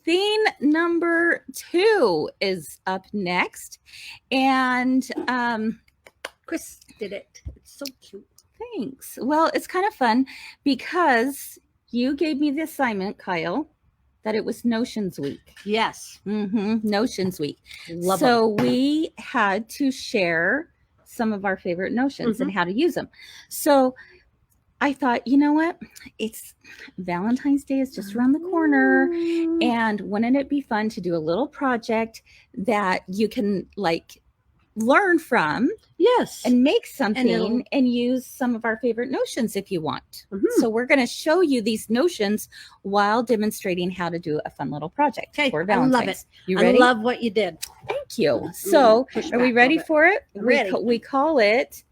thing number 2 is up next. And Kris did it. It's so cute. Thanks. Well, it's kind of fun because you gave me the assignment, Kyle, that it was Notions Week. Yes. Notions Week. Love so we had to share some of our favorite notions and how to use them. So I thought, you know what? It's Valentine's Day is just around the corner. And wouldn't it be fun to do a little project that you can like learn from? Yes. And make something and use some of our favorite notions if you want. So we're going to show you these notions while demonstrating how to do a fun little project for Valentine's. I love it. You ready? I love what you did. Thank you. So are we ready for it? Ready. We call it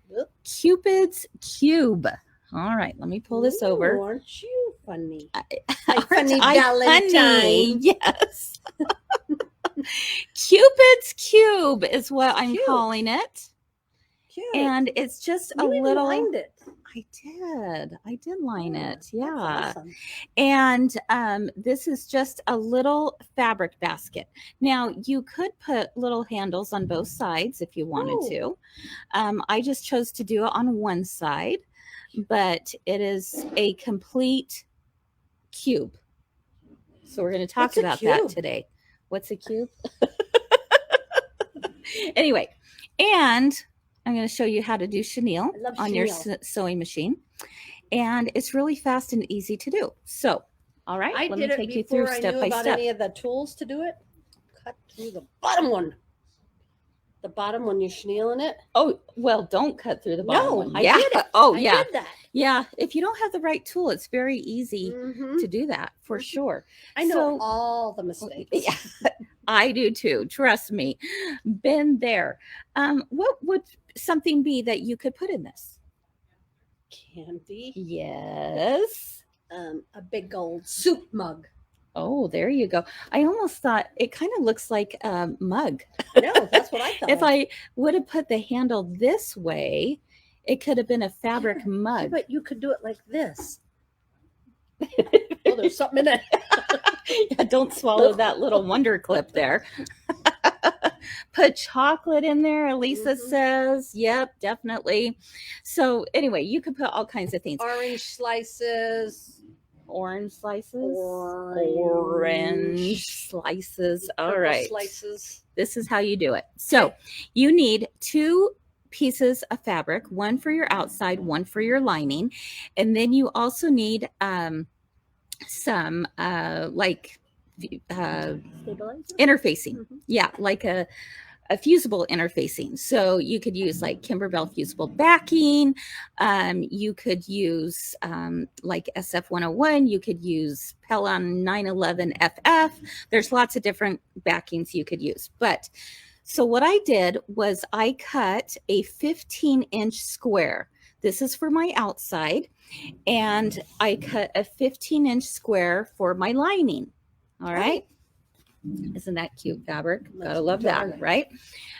Cupid's Cube. All right, let me pull this over. Aren't you funny? Like funny Valentine. Funny? Yes. Cupid's Cube is what I'm calling it. Cute. And it's just you a little. Lined it. I did line it. Yeah. Awesome. And this is just a little fabric basket. Now you could put little handles on both sides if you wanted to. I just chose to do it on one side, but it is a complete cube. So we're going to talk about that today. What's a cube? Anyway, and I'm going to show you how to do chenille on your sewing machine. And it's really fast and easy to do. So, all right, let me take you through step by step. Any of the tools to do it? Cut through the bottom one. The bottom one, you're chenilling it? Oh, well, don't cut through the bottom one. I did it. Oh, I yeah. did that. Yeah, if you don't have the right tool, it's very easy to do that, for sure. I know all the mistakes. Yeah, I do too. Trust me. Been there. What would something be that you could put in this? Candy. Yes. A big old soup mug. Oh, there you go. I almost thought it kind of looks like a mug. No, that's what I thought. If I would have put the handle this way, it could have been a fabric mug. But you could do it like this. Oh, there's something in it. Yeah, don't swallow that little wonder clip there. Put chocolate in there, Elisa says. Yep, definitely. So anyway, you could put all kinds of things. Orange slices. Orange slices. Orange slices. All right. Slices. This is how you do it. So you need 2 pieces of fabric, one for your outside, one for your lining. And then you also need some interfacing. Yeah, like a fusible interfacing. So you could use like Kimberbell fusible backing. You could use like SF101. You could use Pellon 911 FF. There's lots of different backings you could use. But so what I did was I cut a 15-inch square. This is for my outside. And I cut a 15-inch square for my lining. All right. Isn't that cute fabric? Gotta love that, right?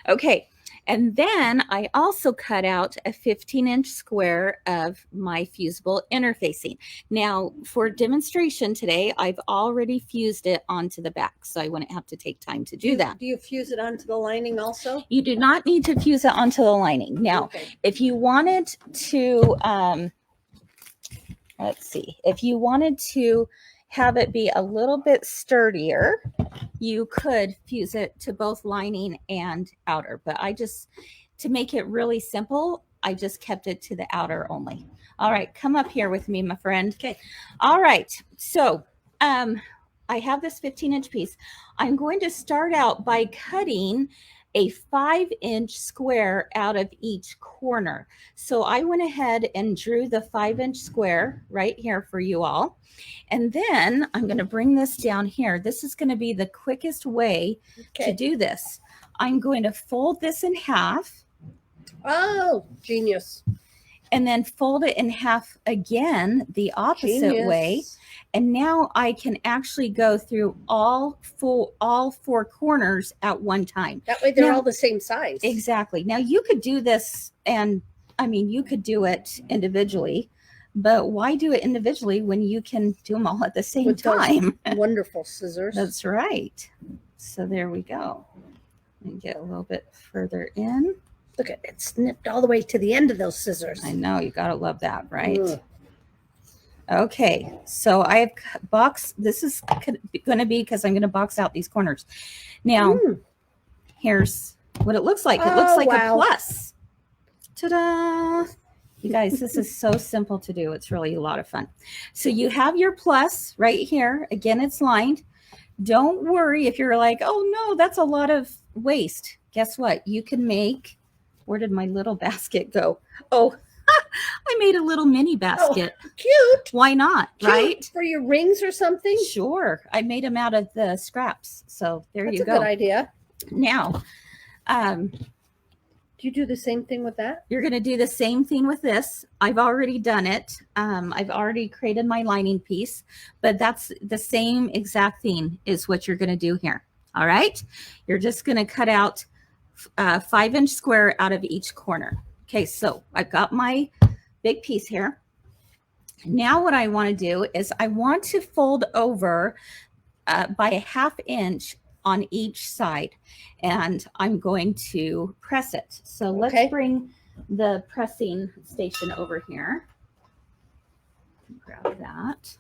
Okay. And then I also cut out a 15-inch square of my fusible interfacing. Now, for demonstration today, I've already fused it onto the back, so I wouldn't have to take time to do that. Do you fuse it onto the lining also? You do not need to fuse it onto the lining. Now, if you wanted to, let's see, if you wanted to have it be a little bit sturdier, you could fuse it to both lining and outer. But I just, to make it really simple, I just kept it to the outer only. All right, come up here with me, my friend. Okay. All right, so I have this 15-inch piece. I'm going to start out by cutting a 5-inch square out of each corner. So I went ahead and drew the 5-inch square right here for you all. And then I'm going to bring this down here. This is going to be the quickest way to do this. I'm going to fold this in half. Oh, genius. And then fold it in half again, the opposite way. And now I can actually go through all 4 corners at one time. That way they're all the same size. Exactly. Now you could do this, and I mean, you could do it individually. but why do it individually when you can do them all at the same With those time? wonderful scissors. That's right. So there we go. And get a little bit further in. Look at it, snipped all the way to the end of those scissors. I know, you gotta love that, right? Ugh. Okay, so I have boxed. This is going to be because I'm going to box out these corners. Now, here's what it looks like. It looks like a plus. Ta-da! You guys, this is so simple to do. It's really a lot of fun. So you have your plus right here. Again, it's lined. Don't worry if you're like, oh no, that's a lot of waste. Guess what? You can make, where did my little basket go? Oh, I made a little mini basket. Oh, cute. Why not? Cute. Right? For your rings or something? Sure. I made them out of the scraps. So there That's you a go. good idea. Now, Do you do the same thing with that? you're going to do the same thing with this. I've already done it. I've already created my lining piece, but that's the same exact thing is what you're going to do here. All right. You're just going to cut out a 5-inch square out of each corner. Okay. So I've got my big piece here. Now what I want to do is I want to fold over by a 1/2 inch on each side, and I'm going to press it. So let's bring the pressing station over here. Grab that.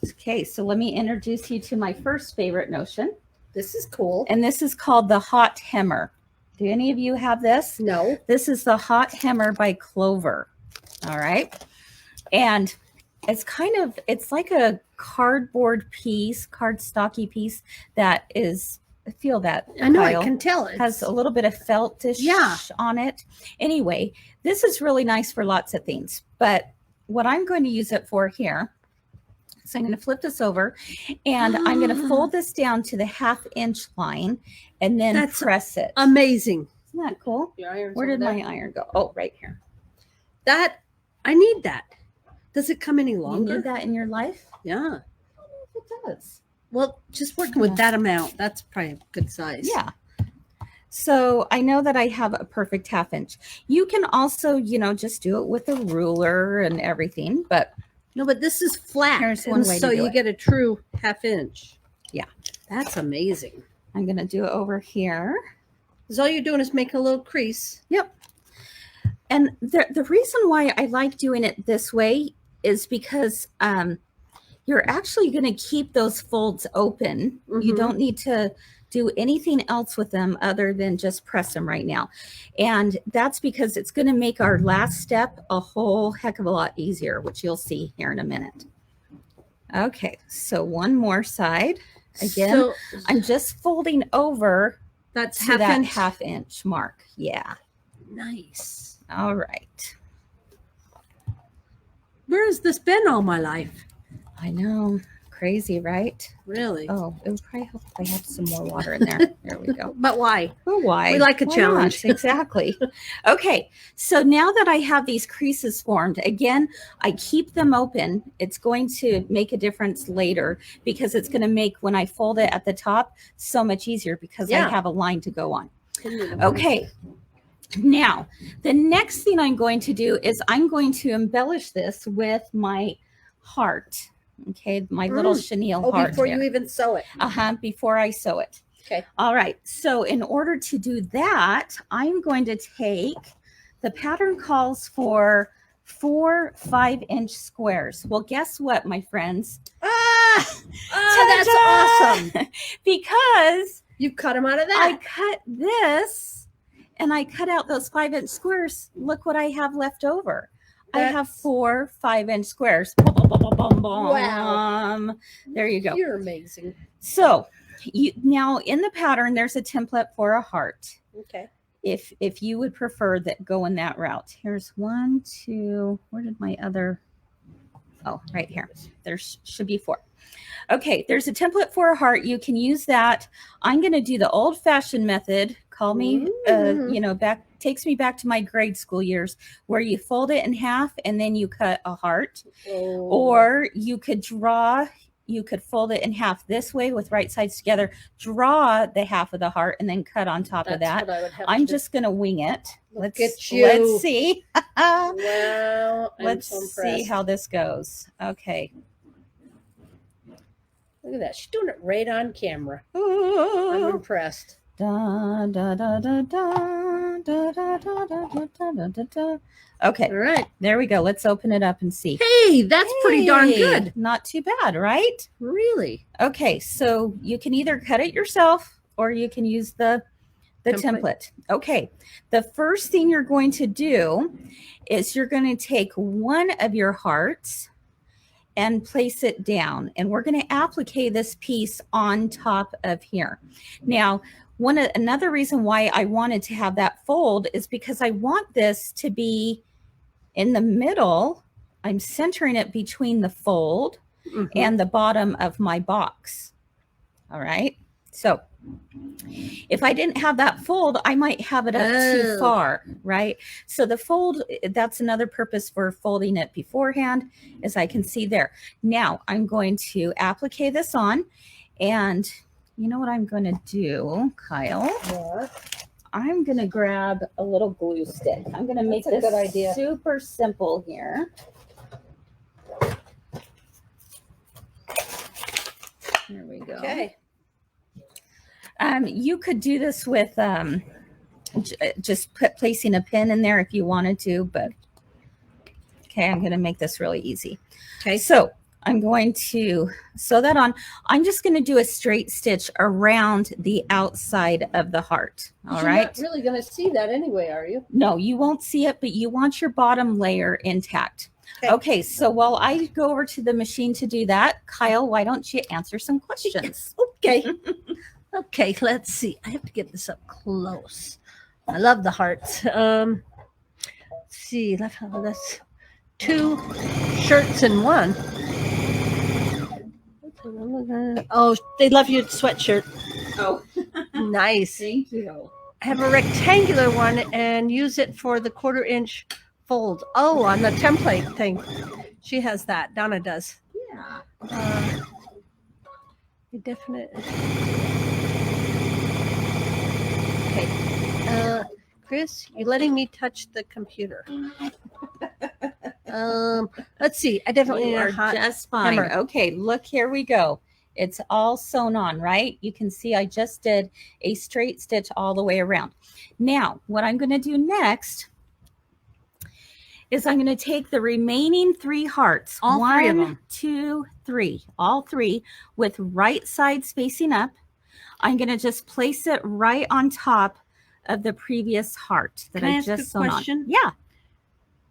Okay, so let me introduce you to my first favorite notion. This is cool. And this is called the hot hemmer. Do any of you have this? No. This is the hot hemmer by Clover. All right. And it's like a cardboard piece, cardstocky piece that is, I feel that. I know, Kyle, I can tell. It has a little bit of feltish on it. Anyway, this is really nice for lots of things. But what I'm going to use it for here, so I'm going to flip this over and I'm going to fold this down to the 1/2 inch line and then press it. Amazing. Isn't that cool? Your iron's Where did over my there. iron go? Oh, right here. That, I need that. Does it come any longer? You need that in your life? Yeah. I don't know if it does. Well, just working with that amount, that's probably a good size. Yeah. So I know that I have a perfect 1/2 inch. You can also, just do it with a ruler and everything, but no, but this is flat. Here's one way so to do you it. get a true 1/2 inch. Yeah. That's amazing. I'm going to do it over here. Because all you're doing is making a little crease. Yep. And the reason why I like doing it this way is because you're actually going to keep those folds open. You don't need to do anything else with them other than just press them right now. And that's because it's going to make our last step a whole heck of a lot easier, which you'll see here in a minute. Okay, so one more side. Again, So, I'm just folding over that's to 1/2 that inch. 1/2 inch mark. Yeah. Nice. All right. Where has this been all my life? I know. Crazy, right? Really? Oh, it would probably help if I had some more water in there. There we go. But why? Oh, why? We like a Why challenge. not? Exactly. Okay. So now that I have these creases formed, again, I keep them open. It's going to make a difference later because it's going to make, when I fold it at the top, so much easier because I have a line to go on. Okay. Now, the next thing I'm going to do is I'm going to embellish this with my heart. Okay, my little chenille heart. Before there. you even sew it. Before I sew it. Okay. All right. So in order to do that, I'm going to take, the pattern calls for 4 5-inch squares. Well, guess what, my friends? That's awesome. Because You cut them out of I that. cut this and I cut out those 5-inch squares. Look what I have left over. I have 4 5-inch squares. Wow. There you go. You're amazing. So now in the pattern, there's a template for a heart. Okay. If you would prefer that, go in that route. Here's 1, 2, where did my other, oh, right here. There should be 4. Okay, there's a template for a heart. You can use that. I'm going to do the old fashioned method. Call me, takes me back to my grade school years, where you fold it in half and then you cut a heart. Oh. Or you could draw you could fold it in half this way with right sides together, draw the half of the heart, and then cut on top of that. What I would have I'm to do. just going to wing it. Look Let's at you. Let's see. Wow. Let's see how this goes. Okay. Look at that. She's doing it right on camera. I'm Ooh. impressed. Da, da, da, da, da, da, da, da, da, da, da, da. Okay, All right. there we go. Let's open it up and see. Hey, that's pretty darn Hey, good. Not too bad, right? Really? Okay, so you can either cut it yourself or you can use the template. Okay, the first thing you're going to do is you're going to take one of your hearts and place it down, and we're going to applique this piece on top of here. Now, another reason why I wanted to have that fold is because I want this to be in the middle. I'm centering it between the fold and the bottom of my box. All right. So if I didn't have that fold, I might have it up too far, right? So the fold, that's another purpose for folding it beforehand, as I can see there. Now I'm going to applique this on, and you know what I'm going to do, Kyle? Yeah. I'm going to grab a little glue stick. I'm going to make this good idea. super simple here. There we go. Okay. You could do this with just placing a pin in there if you wanted to, but okay, I'm going to make this really easy. Okay. So I'm going to sew that on. I'm just going to do a straight stitch around the outside of the heart. All right. You're not really going to see that anyway, are you? No, you won't see it, but you want your bottom layer intact. Okay, so while I go over to the machine to do that, Kyle, why don't you answer some questions? Okay. Okay, let's see. I have to get this up close. I love the hearts. Let's see. That's 2 shirts in one. Oh, they love your sweatshirt. Oh, Nice. thank you. I have a rectangular one and use it for the 1/4 inch fold. Oh, on the template thing. She has that. Donna does. Yeah. Definite. Okay. Kris, you're letting me touch the computer. Let's see. I definitely You need are a hot just fine. hammer. Okay, look, here we go. It's all sewn on, right? You can see I just did a straight stitch all the way around. Now, what I'm going to do next is I'm going to take the remaining 3 hearts. All 3 of them. 1, 2, 3. All 3 with right side spacing up. I'm going to just place it right on top of the previous heart that Can I I ask just a sewn question? on. Yeah.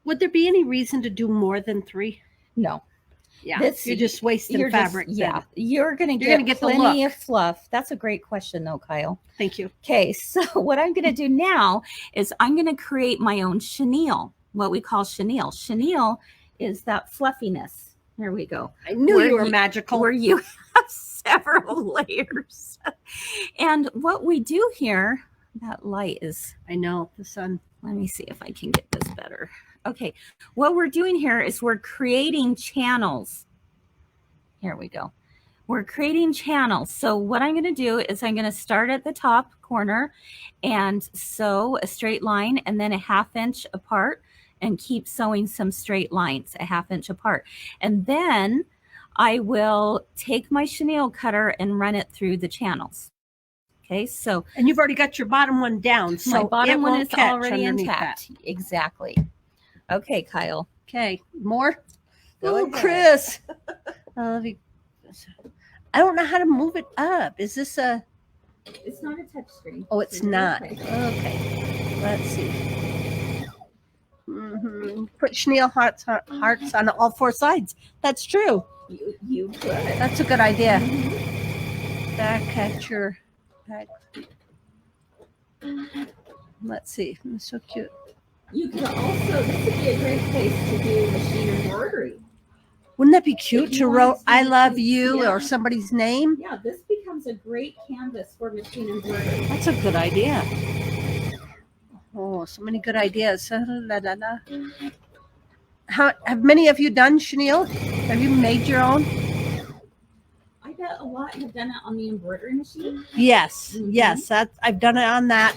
Would there be any reason to do more than 3? No. Yeah. This- You're just wasting fabric. then. Yeah. You're going to You're gonna get get the plenty look. of fluff. That's a great question though, Kyle. Thank you. Okay, so what I'm going to do now is I'm going to create my own chenille, what we call chenille. Chenille is that fluffiness. There we go. I knew Where you were you- magical. Where you have several layers. And what we do here, that light is, I know the sun. let me see if I can get this better. Okay, what we're doing here is we're creating channels. Here we go. We're creating channels. So what I'm going to do is I'm going to start at the top corner and sew a straight line and then a 1/2 inch apart and keep sewing some straight lines a 1/2 inch apart. And then I will take my chenille cutter and run it through the channels. Okay, so And you've already got your bottom one down. So my bottom it one won't is catch already underneath intact. Exactly. Okay, Kyle. that. Okay. More? Go Oh, ahead. Kris. I don't know how to move it up. Is this a... It's not a touch screen. Oh, it's so you're not. okay. Okay. Let's see. Put chenille hearts on all 4 sides. That's true. You could. That's a good idea. Mhm. Back at your back. Let's see. It's so cute. You could also, this would be a great place to do machine embroidery. Wouldn't that be cute If to you write want "I to- love you" yeah. or somebody's name? Yeah, this becomes a great canvas for machine embroidery. That's a good idea. Oh, so many good ideas. La, la, la. How have many of you done chenille? Have you made your own? bet a lot have done it on the embroidery machine. Yes, Mhm. yes, I've done it on that,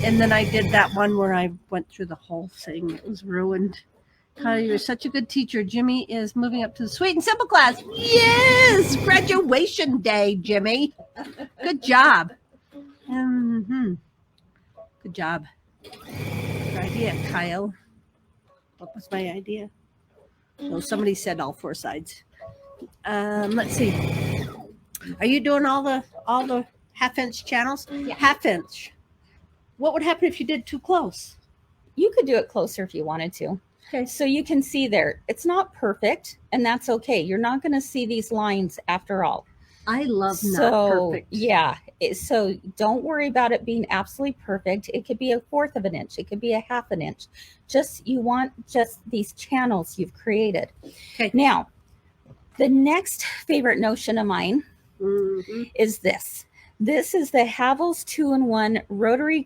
and then I did that one where I went through the whole thing. It was ruined. Kyle, you're such a good teacher. Jimmy is moving up to the sweet and simple class. Yes, graduation day, Jimmy. Good job. Good job. Good idea, Kyle. What was my idea? Oh, somebody said all four sides. Let's see. Are you doing all the half-inch channels? Yeah. Half-inch. What would happen if you did too close? You could do it closer if you wanted to. Okay. So you can see there, it's not perfect, and that's okay. You're not going to see these lines after all. I love not So perfect. yeah, so don't worry about it being absolutely perfect. It could be 1/4 of an inch. It could be 1/2 an inch. You want just these channels you've created. Okay. Now, the next favorite notion of mine Mhm. is this. This is the Havel's 2-in-1 rotary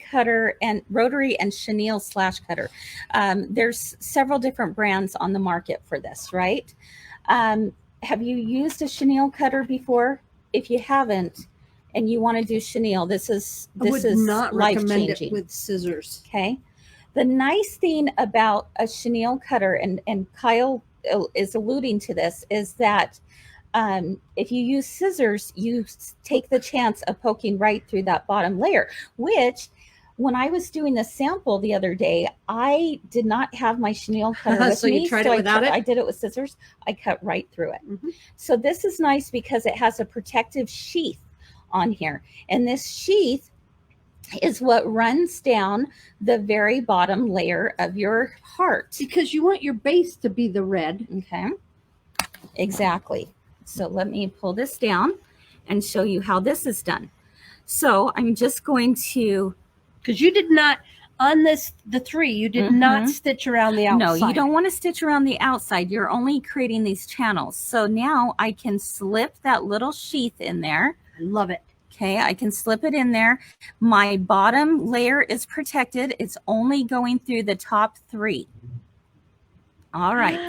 and chenille slash cutter. There's several different brands on the market for this, right? Have you used a chenille cutter before? If you haven't, and you want to do chenille, this is not recommend life-changing. it with scissors. Okay. The nice thing about a chenille cutter, and Kyle is alluding to this, is that if you use scissors, you take the chance of poking right through that bottom layer, which when I was doing the sample the other day, I did not have my chenille cutter with So me. you tried it without it? I did it with scissors. I cut right through it. Mhm. So this is nice because it has a protective sheath on here. And this sheath is what runs down the very bottom layer of your heart. Because you want your base to be the red. Okay, exactly. So let me pull this down and show you how this is done. So I'm just going to... Because you did not, on the 3, you did not stitch around the outside. No, you don't want to stitch around the outside. You're only creating these channels. So now I can slip that little sheath in there. I love it. Okay, I can slip it in there. My bottom layer is protected. It's only going through the top 3. All right.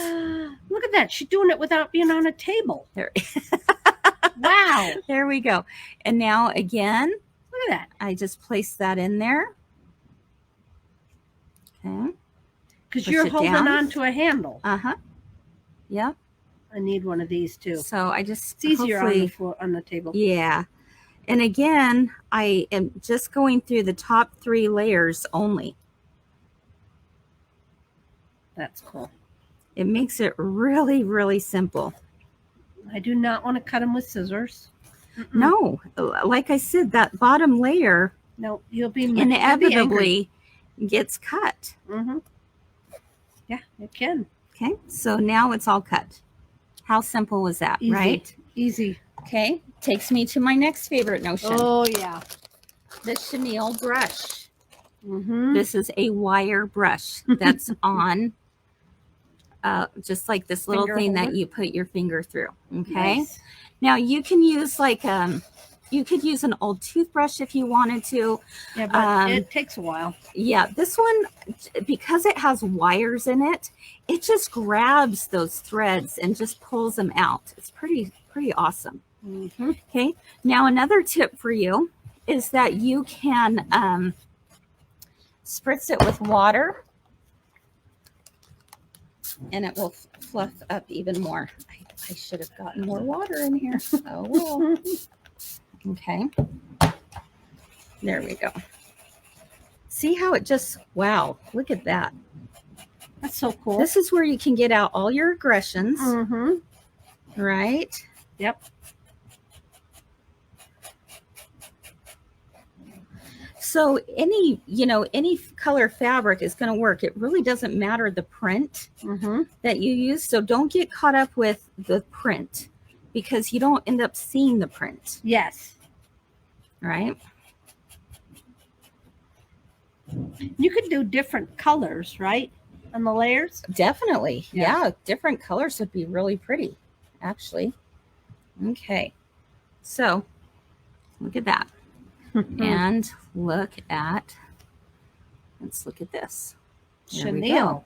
Look at that. She's doing it without being on a table. There. Wow. There we go. And now again, Look at that. I just place that in there. Okay. Because Push you're it holding down. on to a handle. Uh-huh. Yep. I need one of these too. So I just... It's easier on the hopefully... floor, on the table. Yeah. And again, I am just going through the top 3 layers only. That's cool. It makes it really, really simple. I do not want to cut them with scissors. No, like I said, that bottom layer No, you'll be inevitably gets cut. Yeah, it can. Okay, so now it's all cut. How simple was that, Easy. right? Easy. Okay, takes me to my next favorite notion. Oh, yeah. The Chenille brush. Mm-hmm. This is a wire brush that's on just like this little Finger thing holder? that you put your finger through. Okay. Nice. Now you can use like you could use an old toothbrush if you wanted to. Yeah, but it takes a while. Yeah, this one, because it has wires in it, it just grabs those threads and just pulls them out. It's pretty awesome. Mm-hmm. Okay. Now another tip for you is that you can spritz it with water, and it will fluff up even more. I should have gotten more water in here. Oh well. Okay. There we go. See how it just, wow, look at that. That's so cool. This is where you can get out all your aggressions, Mm-hmm. right? Yep. So any color fabric is going to work. It really doesn't matter the print that you use. So don't get caught up with the print because you don't end up seeing the print, Yes. right? You could do different colors, right? On the layers. Definitely. Yeah. Yeah. Different colors would be really pretty, actually. Okay. So look at that. And let's look at this. There we go. Chenille.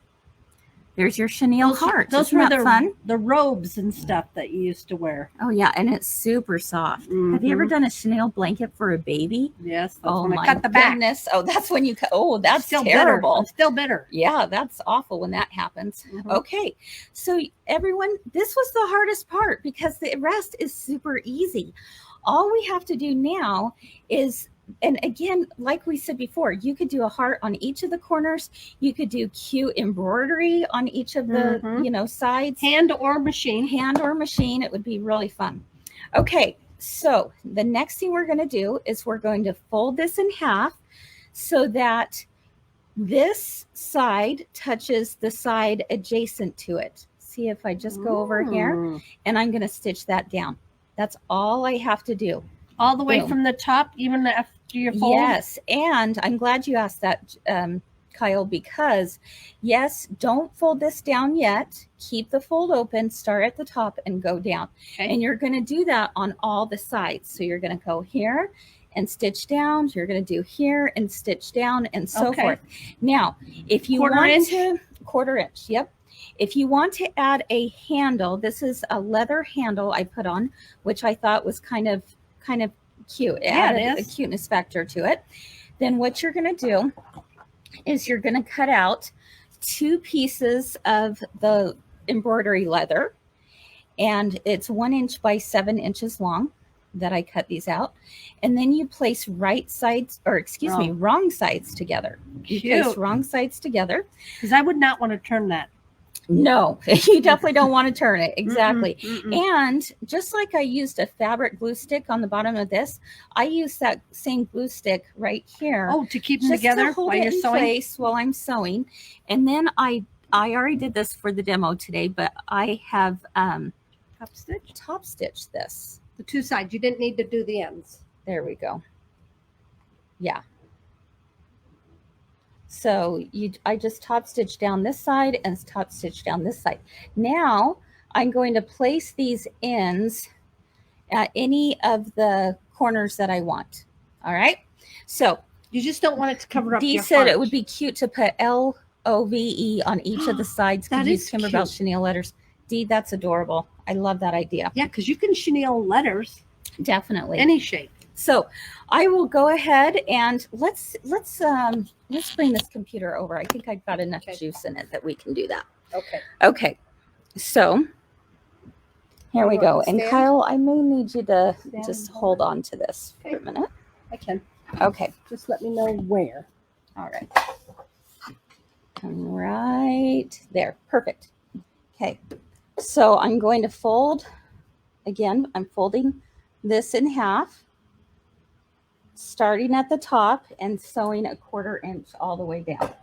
There's your chenille heart. Those Isn't were that fun? the robes and stuff that you used to wear. Oh yeah, and it's super soft. Have you ever done a chenille blanket for a baby? Yes. That's Oh when my I cut the back. goodness. Oh, that's when you cut. Oh, that's Still terrible. Bitter. I'm still bitter. Yeah, that's awful when that happens. Okay, so everyone, this was the hardest part because the rest is super easy. All we have to do now is, and again, like we said before, you could do a heart on each of the corners. You could do cute embroidery on each of the, sides. Hand or machine. Hand or machine. It would be really fun. Okay, so the next thing we're going to do is we're going to fold this in half so that this side touches the side adjacent to it. See if I just go over here, and I'm going to stitch that down. That's all I have to do. All the way from the top, even after you fold? Yes, and I'm glad you asked that, Kyle, because yes, don't fold this down yet. Keep the fold open, start at the top and go down. Okay. And you're going to do that on all the sides. So you're going to go here and stitch down. You're going to do here and stitch down and so forth. Now, if you want to, quarter inch, yep. If you want to add a handle, this is a leather handle I put on, which I thought was kind of cute. It added a cuteness factor to it. Then what you're going to do is you're going to cut out 2 pieces of the embroidery leather, and it's 1 inch by 7 inches long that I cut these out. And then you place wrong sides together. You place wrong sides together. Because I would not want to turn that. No, you definitely don't want to turn it. Exactly. And just like I used a fabric glue stick on the bottom of this, I use that same glue stick right here. Oh, to keep them together while you're sewing? Place while I'm sewing. And then I already did this for the demo today, but I have top stitched this. The 2 sides. You didn't need to do the ends. There we go. Yeah. So I just top stitch down this side and top stitch down this side. Now I'm going to place these ends at any of the corners that I want. All right. So you just don't want it to cover up Dee your said heart. It would be cute to put LOVE on each of the sides. That is Kimber Bell chenille letters. Dee, that's adorable. I love that idea. Yeah, because you can chenille letters. Definitely. Any shape. So I will go ahead and let's bring this computer over. I think I've got enough juice in it that we can do that. Okay. Okay. So here we go. And Kyle, I may need you to just hold on to this for a minute. I can. Okay. Just let me know where. All right. Right there. Perfect. Okay. So I'm going to fold again. I'm folding this in half, starting at the top and sewing a 1/4 inch all the way down.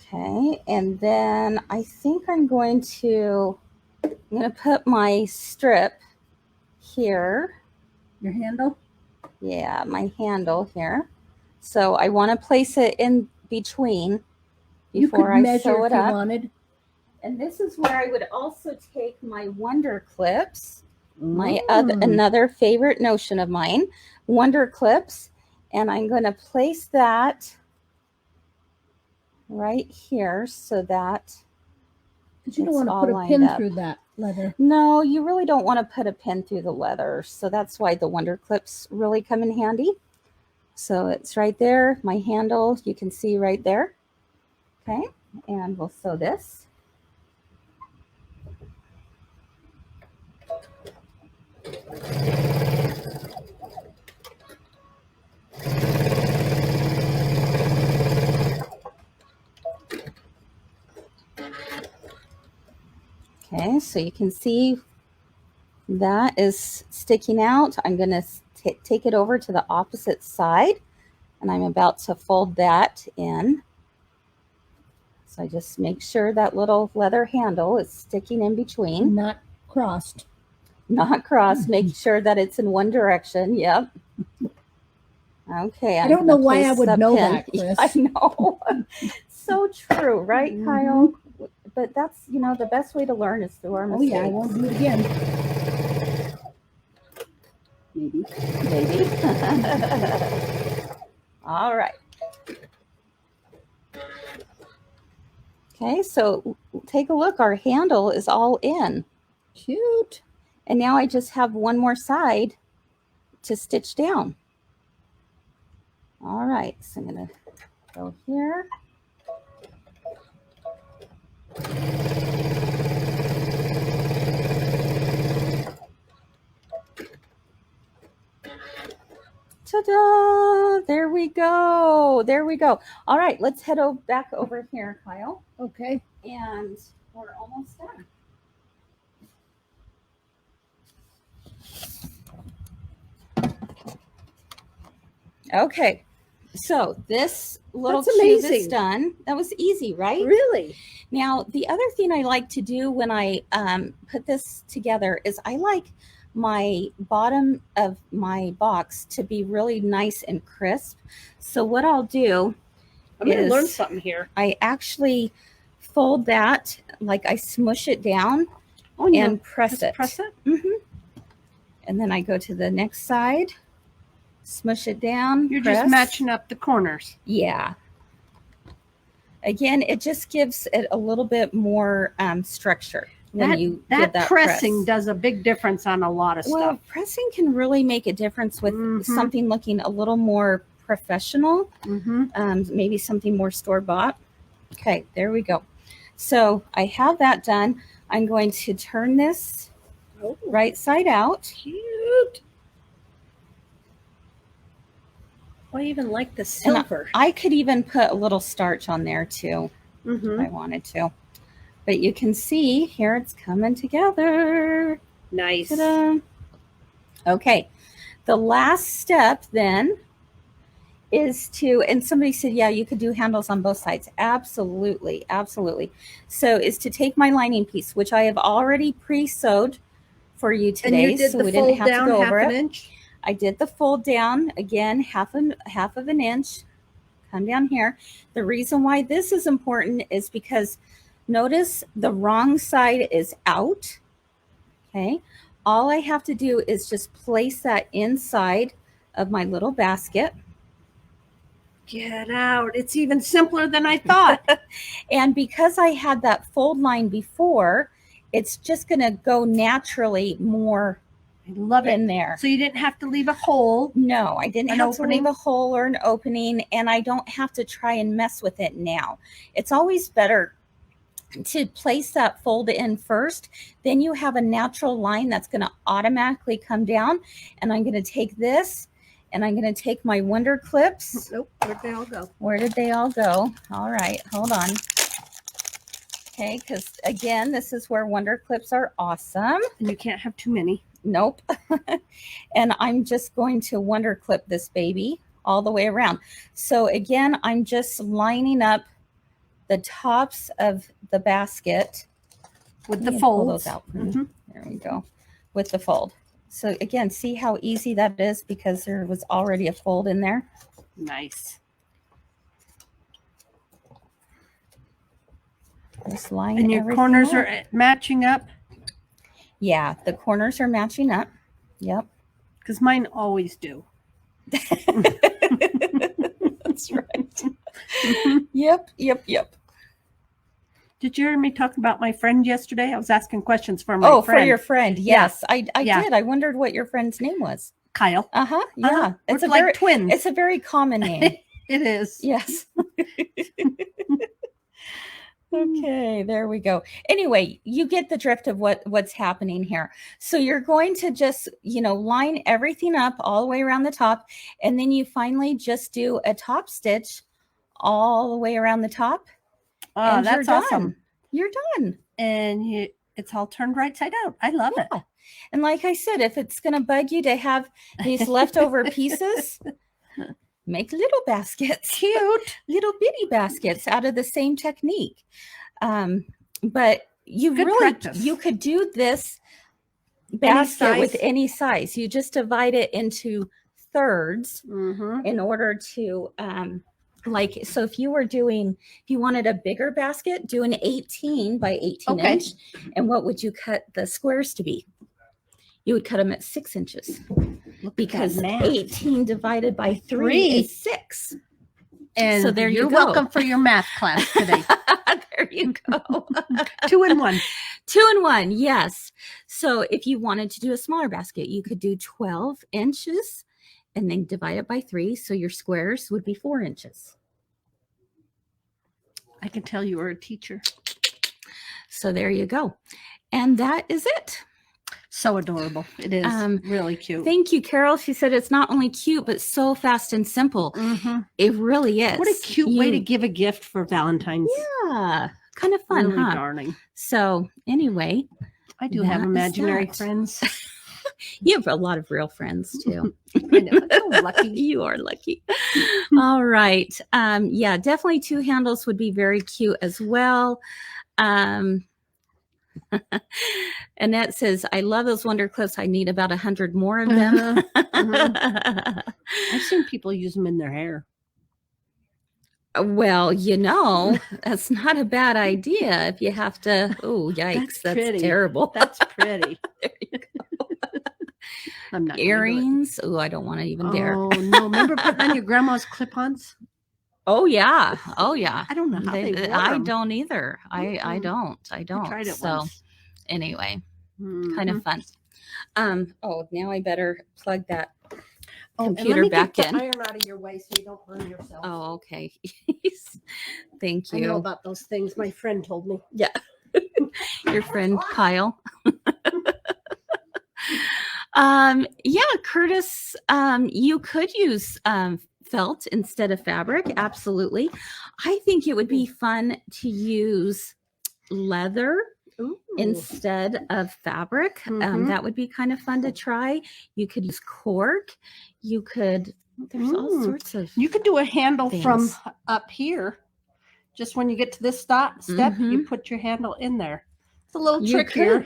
Okay, and then I think I'm going to put my strip here. Your handle? Yeah, my handle here. So I want to place it in between before I sew it up. Wanted. And this is where I would also take my Wonder Clips, another favorite notion of mine, Wonder Clips, and I'm going to place that right here so that But you don't want to put a pin through that leather. No, you really don't want to put a pin through the leather. So that's why the Wonder Clips really come in handy. So it's right there. My handle, you can see right there. Okay, and we'll sew this. Okay, so you can see that is sticking out. I'm going to take it over to the opposite side, and I'm about to fold that in. So I just make sure that little leather handle is sticking in between. Not crossed. Not crossed. Make sure that it's in one direction. Yep. Okay. I don't know why I would know that, Kris. I know. So true, right, Kyle? but that's, the best way to learn is through our Oh mistakes. yeah, I won't do it again. Maybe. All right. Okay, so take a look. Our handle is all in. Cute. And now I just have one more side to stitch down. All right, so I'm going to go here. Ta-da! There we go. There we go. All right, let's head back over here, Kyle. Okay. And we're almost done. Okay, so this little cube is done. That was easy, right? Really? Now, the other thing I like to do when I put this together is I like my bottom of my box to be really nice and crisp. So what I'll do I'm going to learn something here. I actually fold that, like I smush it down and press it. Press it? Mm-hmm. And then I go to the next side, smush it down. You're press. Just matching up the corners. Yeah. Again, it just gives it a little bit more structure. That pressing does a big difference on a lot of stuff. Well, pressing can really make a difference with something looking a little more professional, maybe something more store-bought. Okay, there we go. So I have that done. I'm going to turn this right side out. Cute. I even like the silver. I could even put a little starch on there too, if I wanted to. But you can see here it's coming together. Nice. Ta-da. Okay, the last step then is and somebody said, yeah, you could do handles on both sides. Absolutely, absolutely. So is to take my lining piece, which I have already pre-sewed for you today. And you did so the we didn't have down to go over half it. an inch? I did the fold down, again, half of an inch. Come down here. The reason why this is important is because notice the wrong side is out. Okay. All I have to do is just place that inside of my little basket. Get out. It's even simpler than I thought. And because I had that fold line before, it's just going to go naturally more. I love it in there. So you didn't have to leave a hole. No, I didn't have to leave a hole or an opening, and I don't have to try and mess with it now. It's always better to place that fold in first. Then you have a natural line that's going to automatically come down. And I'm going to take this and I'm going to take my Wonder Clips. Nope. Where'd they all go? Where did they all go? All right, hold on. Okay, because again, this is where Wonder Clips are awesome. And you can't have too many. Nope. And I'm just going to Wonder Clip this baby all the way around. So again, I'm just lining up the tops of the basket with the folds. Pull those out. There we go. With the fold. So again, see how easy that is because there was already a fold in there. Nice. Just line and your corners up. are matching up. Yeah, the corners are matching up. Yep. Because mine always do. That's right. Yep. Did you hear me talk about my friend yesterday? I was asking questions for my friend. For your friend. Yes, yeah. I did. I wondered what your friend's name was. Kyle. Yeah. It's like twins. It's a very common name. It is. Yes. Okay, there we go. Anyway, you get the drift of what's happening here. So you're going to just, line everything up all the way around the top. And then you finally just do a top stitch all the way around the top. Oh, that's awesome. You're done. And it's all turned right side out. I love it. And like I said, if it's going to bug you to have these leftover pieces, make little baskets, cute little bitty baskets out of the same technique. But you could do this basket with any size. You just divide it into thirds in order to like, so if you wanted a bigger basket, do an 18 by 18 Okay. inch. And what would you cut the squares to be? You would cut them at 6 inches, because 18 divided by 3 is 6. And so there you you're go. welcome for your math class today. There you go. 2 in 1. 2 in 1, yes. So if you wanted to do a smaller basket, you could do 12 inches and then divide it by 3. So your squares would be 4 inches. I can tell you were a teacher. So there you go. And that is it. So adorable. It is really cute. Thank you, Carol. She said it's not only cute, but so fast and simple. It really is. What a cute way to give a gift for Valentine's. Yeah. Kind of fun, really huh? darling. So anyway. I do have imaginary friends. You have a lot of real friends too. I know. I'm so lucky. You are lucky. All right. Yeah, definitely 2 handles would be very cute as well. Annette says, I love those wonder clips. I need about 100 more of them. I've seen people use them in their hair. Well, that's not a bad idea if you have to. Oh, yikes. That's terrible. That's pretty. There you go. I'm not earrings. Oh, I don't want to even dare. Oh, no. Remember putting on your grandma's clip-ons? Oh, yeah. Oh, yeah. I don't know how they wore I them. don't either. I don't. I tried it once. Anyway, kind of fun. Oh, now I better plug that computer back in. Iron out of your way so you don't burn yourself. Oh, okay. Thank you. I know about those things. My friend told me. Yeah. Your friend Kyle. Yeah, Curtis, you could use felt instead of fabric. Absolutely. I think it would be fun to use leather instead of fabric. That would be kind of fun to try. You could use cork. You could, there's all sorts of You could do a handle things. From up here. Just when you get to this step, you put your handle in there. It's a little trick here.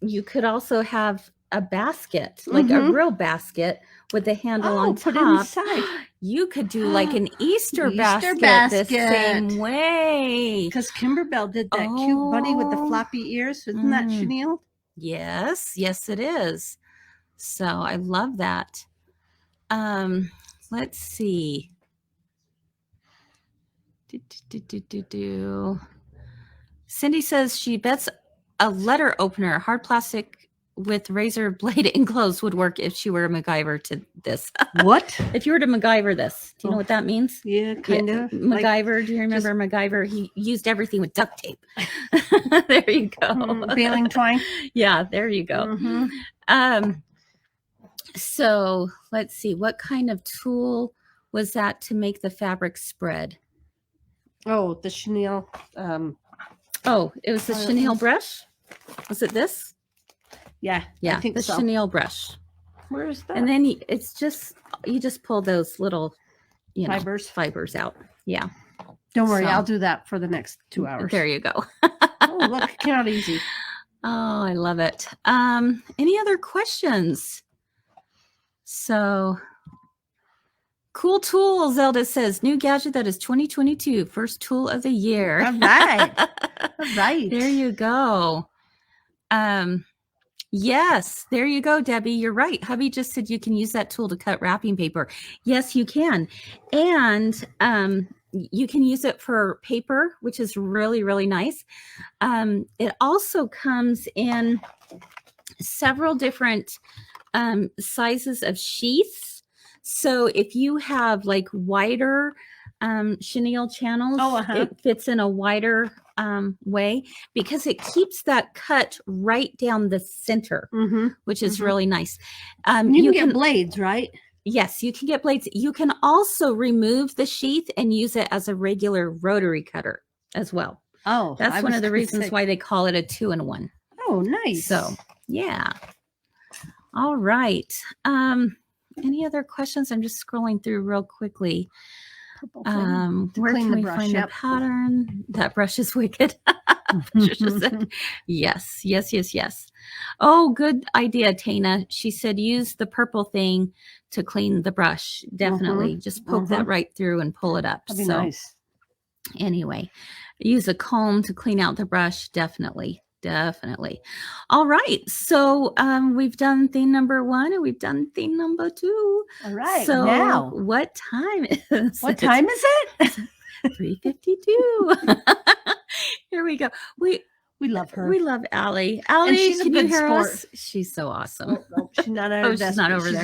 You could also have a basket, like a real basket with the handle on top. Put it inside. You could do like an Easter basket the same way. Because Kimberbell did that cute bunny with the floppy ears. Isn't that Chenille? Yes, it is. So I love that. Let's see. Cindy says she bets a letter opener, hard plastic with razor blade enclosed, would work if she were a MacGyver to this. What? If you were to MacGyver this, do you know what that means? Yeah, kind of. MacGyver. Do you remember MacGyver? He used everything with duct tape. There you go. Baling twine. Yeah, there you go. So let's see. What kind of tool was that to make the fabric spread? Oh, the Chenille. It was the Chenille brush. Was it this? Yeah, I think the so. Chenille brush. Where is that? And then you just pull those little fibers out. Yeah. Don't worry, I'll do that for the next 2 hours. There you go. Oh, look, it came out easy. Oh, I love it. Any other questions? So cool tool, Zelda says, new gadget that is 2022, first tool of the year. All right. All right. There you go. Yes, there you go, Debbie. You're right. Hubby just said you can use that tool to cut wrapping paper. Yes, you can. And you can use it for paper, which is really, really nice. It also comes in several different sizes of sheaths. So if you have like wider chenille channels, it fits in a wider way because it keeps that cut right down the center, which is really nice. You can get blades, right? Yes, you can get blades. You can also remove the sheath and use it as a regular rotary cutter as well. Oh, that's one of the reasons why they call it a 2-in-1. Oh, nice. So, yeah. All right. Any other questions? I'm just scrolling through real quickly. Where can we find the pattern? That brush is wicked. Patricia said, yes, yes, yes, yes. Oh, good idea, Tana. She said, use the purple thing to clean the brush. Definitely. Just poke that right through and pull it up. That'd be nice. Anyway, use a comb to clean out the brush. Definitely. Definitely. All right. So we've done theme number 1 and we've done theme number 2. All right. So now, what time is what time is it? 3:52. Here we go. We love her. We love Allie. Allie, she's a can you good hear sport. us? She's so awesome. Oh, she's not She's not over there.